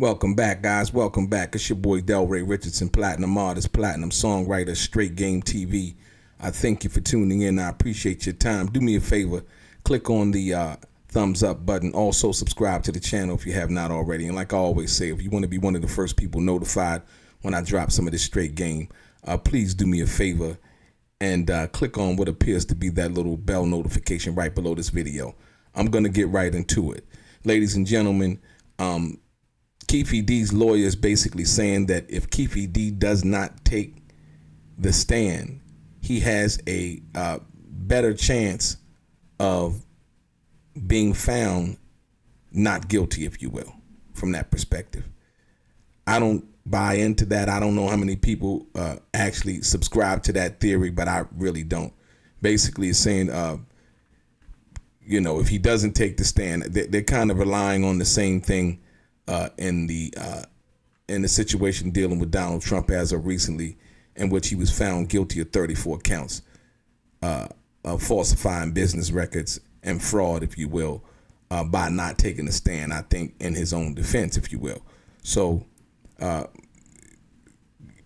Welcome back, guys. Welcome back. It's your boy DELRAY, Richardson, platinum artist, platinum songwriter, Straight Game TV. I thank you for tuning in. I appreciate your time. Do me a favor, click on the thumbs up button. Also, subscribe to the channel if you have not already. And like I always say, if you want to be one of the first people notified when I drop some of this straight game, please do me a favor and click on what appears to be that little bell notification right below this video. I'm going to get right into it. Ladies and gentlemen, Keefe D's lawyer is basically saying that if Keefe D does not take the stand, he has a better chance of being found not guilty, if you will, from that perspective. I don't buy into that. I don't know how many people actually subscribe to that theory, but I really don't. Basically, it's saying, if he doesn't take the stand, they're kind of relying on the same thing in the situation dealing with Donald Trump as of recently, in which he was found guilty of 34 counts of falsifying business records and fraud, if you will, by not taking a stand, I think, in his own defense, if you will. So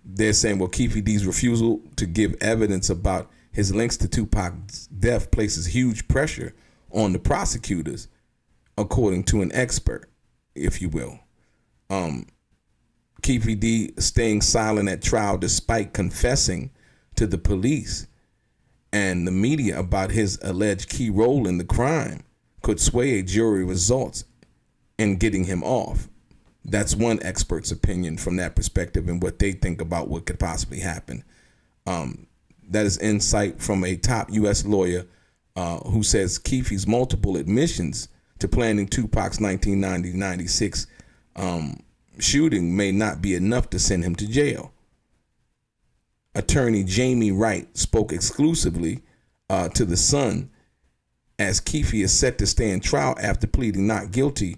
they're saying, well, Keefe D's refusal to give evidence about his links to Tupac's death places huge pressure on the prosecutors, according to an expert, if you will. Keefe D staying silent at trial despite confessing to the police and the media about his alleged key role in the crime could sway a jury results in getting him off. That's one expert's opinion from that perspective and what they think about what could possibly happen. That is insight from a top U.S. lawyer who says Keefe's multiple admissions to planning Tupac's 1996 shooting may not be enough to send him to jail. Attorney Jamie Wright spoke exclusively to The Sun as Keefe is set to stand trial after pleading not guilty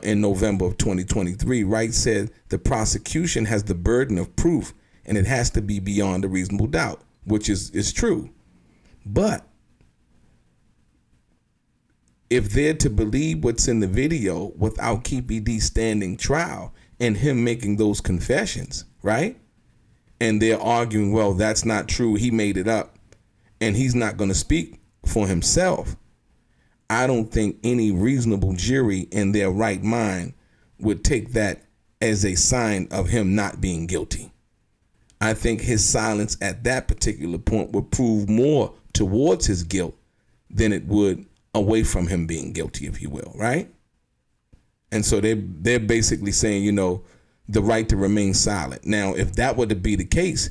in November of 2023. Wright said the prosecution has the burden of proof and it has to be beyond a reasonable doubt, which is true. But if they're to believe what's in the video without Keefe D standing trial and him making those confessions, right? And they're arguing, well, that's not true, he made it up, and he's not going to speak for himself. I don't think any reasonable jury in their right mind would take that as a sign of him not being guilty. I think his silence at that particular point would prove more towards his guilt than it would away from him being guilty, if you will, right? And so they're basically saying, the right to remain silent. Now, if that were to be the case,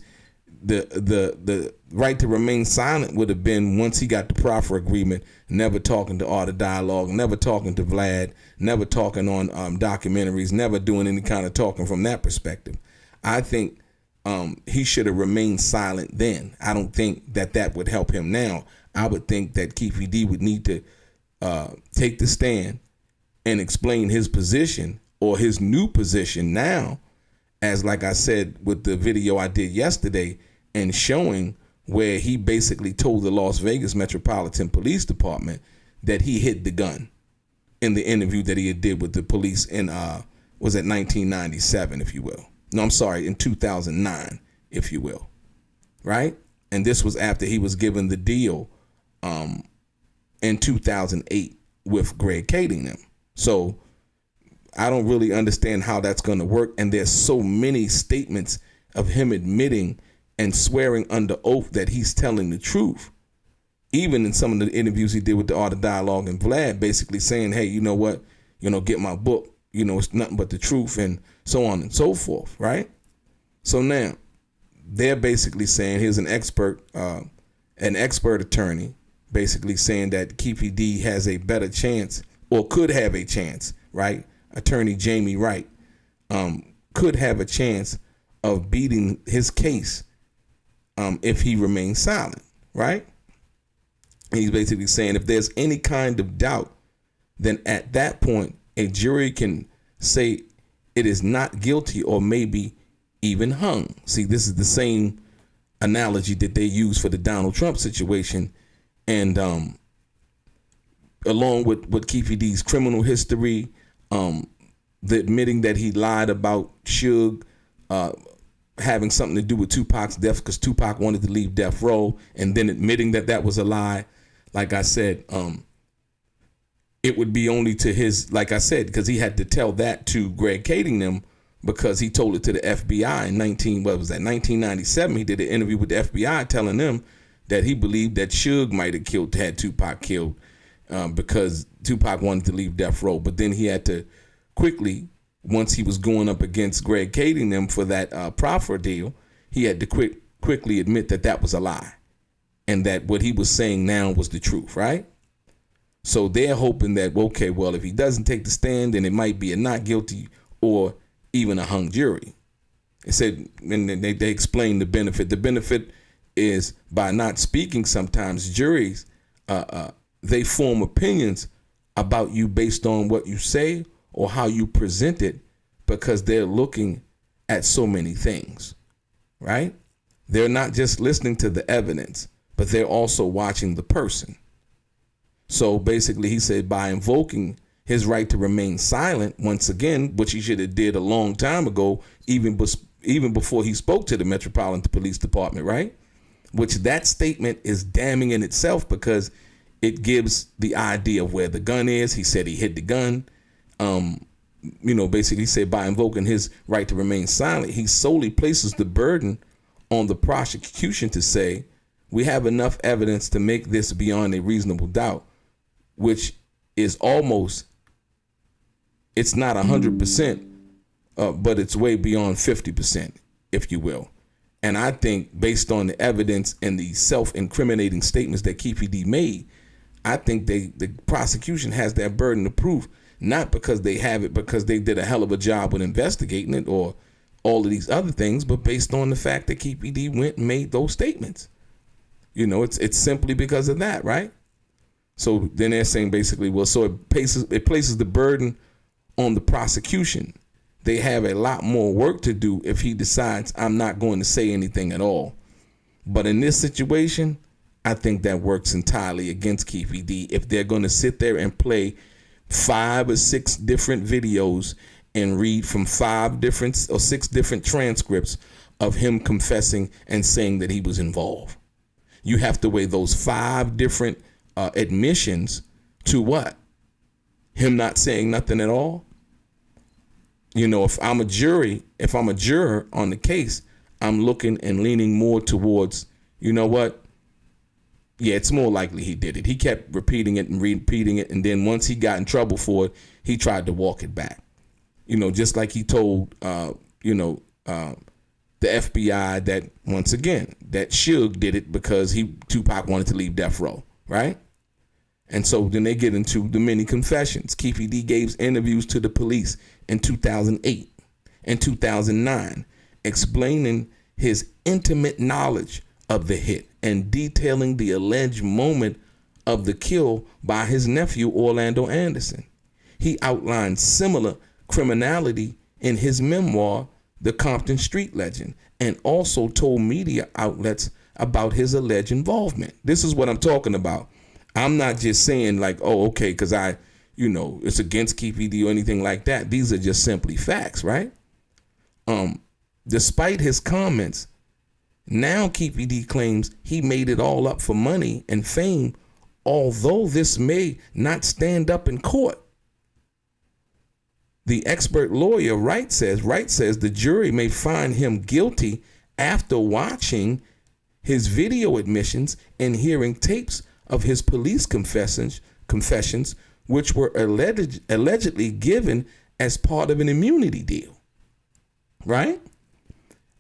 the right to remain silent would have been once he got the proffer agreement, never talking to Art of Dialogue, never talking to Vlad, never talking on documentaries, never doing any kind of talking from that perspective. I think he should have remained silent then. I don't think that would help him now. I would think that Keefe D would need to take the stand and explain his position or his new position now, as like I said with the video I did yesterday and showing where he basically told the Las Vegas Metropolitan Police Department that he hid the gun in the interview that he did with the police in, was it 1997, if you will. No, I'm sorry, in 2009, if you will, right? And this was after he was given the deal in 2008 with Greg Kading them. So I don't really understand how that's going to work. And there's so many statements of him admitting and swearing under oath that he's telling the truth. Even in some of the interviews he did with the Art of Dialogue and Vlad, basically saying, hey, you know what, get my book, it's nothing but the truth, and so on and so forth, right? So now they're basically saying, here's an expert attorney, basically saying that Keefe D has a better chance, or could have a chance, right? Attorney Jamie Wright could have a chance of beating his case if he remains silent, right? He's basically saying if there's any kind of doubt, then at that point, a jury can say it is not guilty or maybe even hung. See, this is the same analogy that they use for the Donald Trump situation. And along with Keefe D's criminal history, the admitting that he lied about Suge having something to do with Tupac's death because Tupac wanted to leave death row, and then admitting that that was a lie. Like I said, it would be only to his, like I said, because he had to tell that to Greg Kading because he told it to the FBI in 1997. He did an interview with the FBI telling them that he believed that Suge might have had Tupac killed because Tupac wanted to leave death row. But then he had to quickly, once he was going up against Greg Kading for that proffer deal, he had to quickly admit that that was a lie and that what he was saying now was the truth, right? So they're hoping that, okay, well, if he doesn't take the stand, then it might be a not guilty or even a hung jury. They said, and they explained the benefit. The benefit is by not speaking, sometimes juries, they form opinions about you based on what you say or how you present it because they're looking at so many things, right? They're not just listening to the evidence, but they're also watching the person. So basically, he said by invoking his right to remain silent, once again, which he should have did a long time ago, even before he spoke to the Metropolitan Police Department, right? Which that statement is damning in itself because it gives the idea of where the gun is. He said he hid the gun. Basically he said by invoking his right to remain silent, he solely places the burden on the prosecution to say, we have enough evidence to make this beyond a reasonable doubt, which is almost, it's not 100%, but it's way beyond 50%, if you will. And I think based on the evidence and the self-incriminating statements that Keefe made, I think the prosecution has that burden of proof, not because they have it because they did a hell of a job with investigating it or all of these other things, but based on the fact that Keefe went and made those statements. It's simply because of that, right? So then they're saying basically, well, so it places the burden on the prosecution. They have a lot more work to do if he decides I'm not going to say anything at all. But in this situation, I think that works entirely against Keefe if they're going to sit there and play 5 or 6 different videos and read from 5 different or 6 different transcripts of him confessing and saying that he was involved. You have to weigh those 5 different admissions to what? Him not saying nothing at all. If I'm a juror on the case, I'm looking and leaning more towards, you know what? Yeah, it's more likely he did it. He kept repeating it and repeating it. And then once he got in trouble for it, he tried to walk it back. Just like he told, the FBI that, once again, that Suge did it because Tupac wanted to leave death row, right? And so then they get into the many confessions. Keefe gave interviews to the police in 2008 and 2009, explaining his intimate knowledge of the hit and detailing the alleged moment of the kill by his nephew, Orlando Anderson. He outlined similar criminality in his memoir, The Compton Street Legend, and also told media outlets about his alleged involvement. This is what I'm talking about. I'm not just saying like, oh, okay, because it's against Keefe or anything like that. These are just simply facts, right? Despite his comments, now Keefe claims he made it all up for money and fame, although this may not stand up in court. The expert lawyer Wright says the jury may find him guilty after watching his video admissions and hearing tapes of his police confessions, which were allegedly given as part of an immunity deal. Right?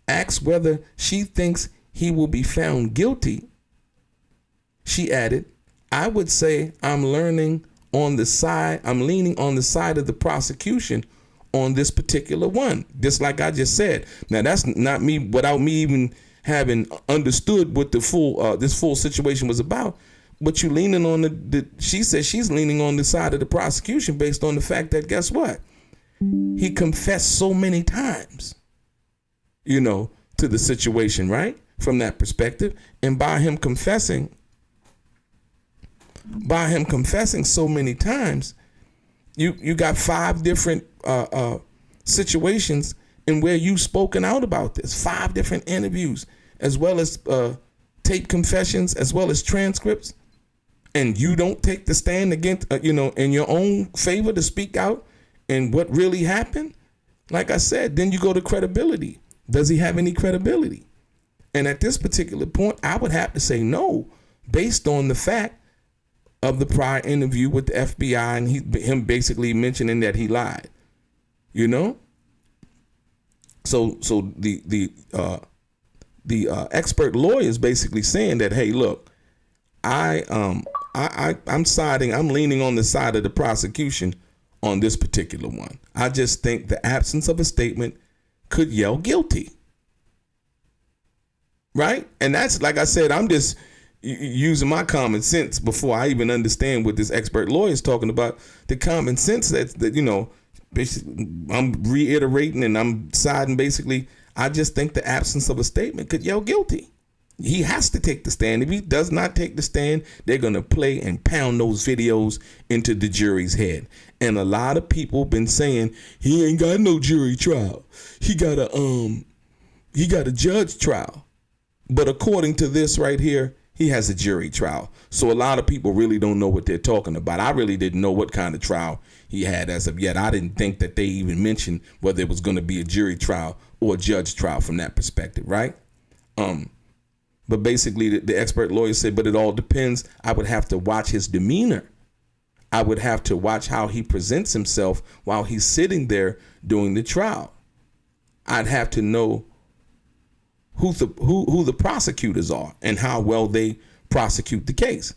Asked whether she thinks he will be found guilty, she added, I would say I'm leaning on the side of the prosecution on this particular one. Just like I just said. Now that's not me without me even having understood what the full situation was about. But you leaning on she says she's leaning on the side of the prosecution based on the fact that, guess what? He confessed so many times, to the situation, right? From that perspective. And by him confessing so many times, You got 5 different situations in where you've spoken out about this. 5 different interviews, as well as tape confessions, as well as transcripts. And you don't take the stand against, in your own favor to speak out and what really happened. Like I said, then you go to credibility. Does he have any credibility? And at this particular point, I would have to say no, based on the fact of the prior interview with the FBI and him basically mentioning that he lied. So the expert lawyer is basically saying that, hey, look, I'm leaning on the side of the prosecution on this particular one. I just think the absence of a statement could yell guilty. Right? And that's, like I said, I'm just using my common sense before I even understand what this expert lawyer is talking about. The common sense that basically I'm reiterating and I'm siding basically. I just think the absence of a statement could yell guilty. He has to take the stand. If he does not take the stand, they're going to play and pound those videos into the jury's head. And a lot of people been saying he ain't got no jury trial. He got a judge trial. But according to this right here, he has a jury trial. So a lot of people really don't know what they're talking about. I really didn't know what kind of trial he had as of yet. I didn't think that they even mentioned whether it was going to be a jury trial or a judge trial from that perspective, right? But basically the expert lawyer said, but it all depends. I would have to watch his demeanor. I would have to watch how he presents himself while he's sitting there doing the trial. I'd have to know who the prosecutors are and how well they prosecute the case.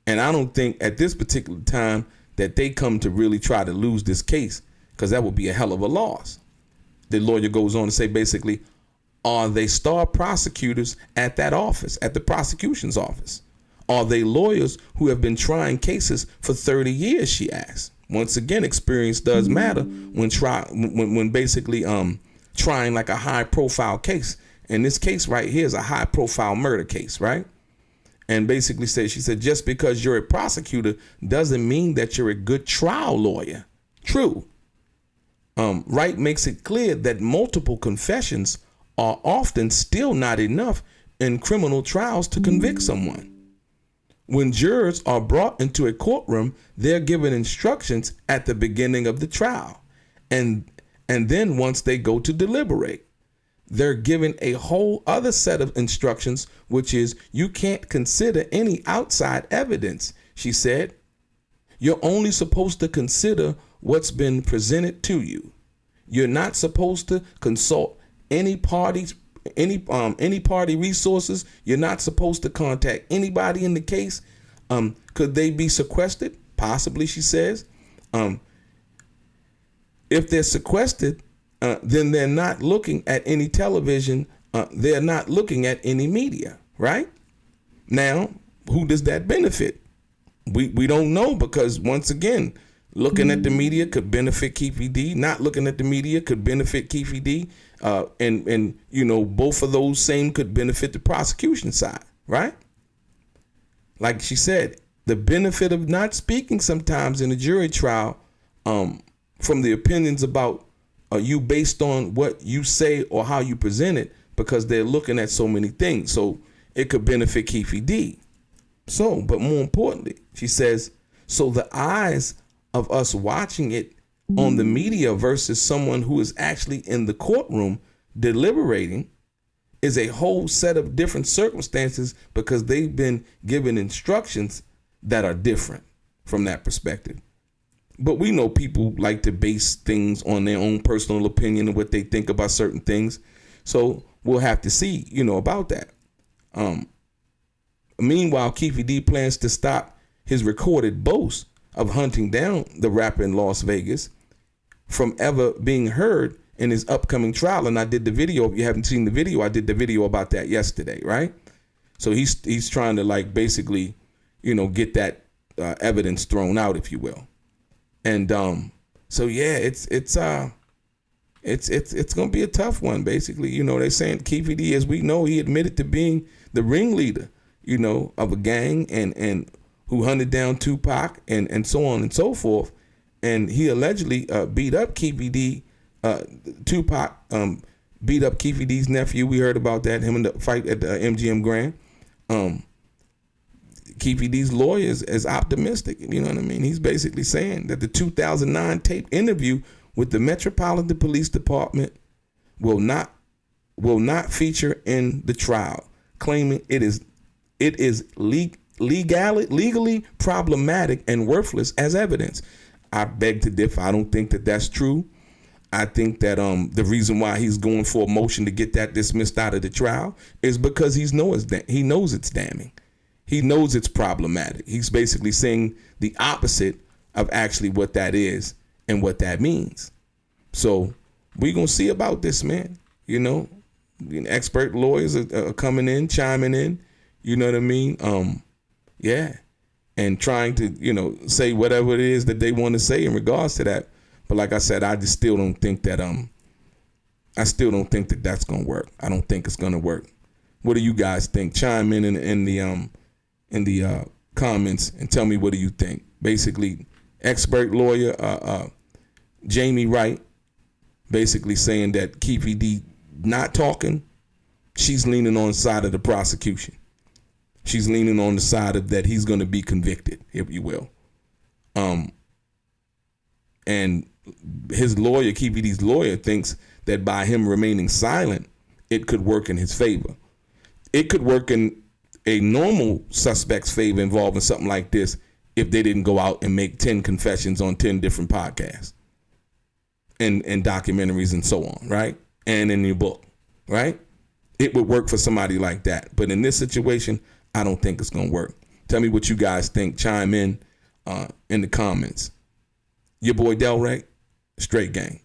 And I don't think at this particular time that they come to really try to lose this case, because that would be a hell of a loss. The lawyer goes on to say, basically, are they star prosecutors at that office, at the prosecution's office? Are they lawyers who have been trying cases for 30 years, she asked. Once again, experience does matter when basically trying like a high profile case. And this case right here is a high profile murder case, right? And basically she said, just because you're a prosecutor doesn't mean that you're a good trial lawyer. True. Wright makes it clear that multiple confessions are often still not enough in criminal trials to convict someone. When jurors are brought into a courtroom, they're given instructions at the beginning of the trial. And then once they go to deliberate, they're given a whole other set of instructions, which is you can't consider any outside evidence, she said. You're only supposed to consider what's been presented to you. You're not supposed to consult any party resources. You're not supposed to contact anybody in the case. Could they be sequestered? Possibly, she says. If they're sequestered, then they're not looking at any television. They're not looking at any media, right? Now, who does that benefit? We don't know, because once again, looking at the media could benefit Keefe D. Not looking at the media could benefit Keefe D. And both of those same could benefit the prosecution side, right? Like she said, the benefit of not speaking sometimes in a jury trial, from the opinions about you based on what you say or how you present it, because they're looking at so many things. So it could benefit Keefe D. So, but more importantly, she says, so the eyes of us watching it on the media versus someone who is actually in the courtroom deliberating is a whole set of different circumstances, because they've been given instructions that are different from that perspective. But we know people like to base things on their own personal opinion and what they think about certain things. So we'll have to see, about that. Meanwhile, Keefe D plans to stop his recorded boast of hunting down the rapper in Las Vegas from ever being heard in his upcoming trial. And I did the video. If you haven't seen the video, I did the video about that yesterday, right? So he's trying to basically, get that evidence thrown out, if you will. And so yeah, it's gonna be a tough one. Basically, they're saying Keefe D, as we know, he admitted to being the ringleader, of a gang and who hunted down Tupac and so on and so forth. and he allegedly beat up Keefe D. Tupac beat up Keefe D's nephew. We heard about that, him in the fight at the MGM Grand. Keefe D's lawyer is optimistic. You know what I mean? He's basically saying that the 2009 taped interview with the Metropolitan Police Department will not feature in the trial, claiming it is legally problematic and worthless as evidence. I beg to differ. I don't think that that's true. I think that the reason why he's going for a motion to get that dismissed out of the trial is because he knows it's damning. He knows it's problematic. He's basically saying the opposite of actually what that is and what that means. So we're going to see about this, man. You know, expert lawyers are coming in, chiming in, you know what I mean? Yeah. And trying to, you know, say whatever it is that they want to say in regards to that. But like I said, I just still don't think that that's going to work. I don't think it's going to work. What do you guys think? Chime in the comments and tell me, what do you think? Basically, expert lawyer Jamie Wright basically saying that Keefe D not talking, she's leaning on the side of the prosecution. She's leaning on the side of that he's going to be convicted, if you will. And his lawyer, Keefe D's lawyer, thinks that by him remaining silent, it could work in his favor. It could work in a normal suspect's favor involving something like this if they didn't go out and make 10 confessions on 10 different podcasts and documentaries and so on, right? And in your book, right? It would work for somebody like that. But in this situation, I don't think it's going to work. Tell me what you guys think. Chime in the comments. Your boy DELRAY, Straight Gang.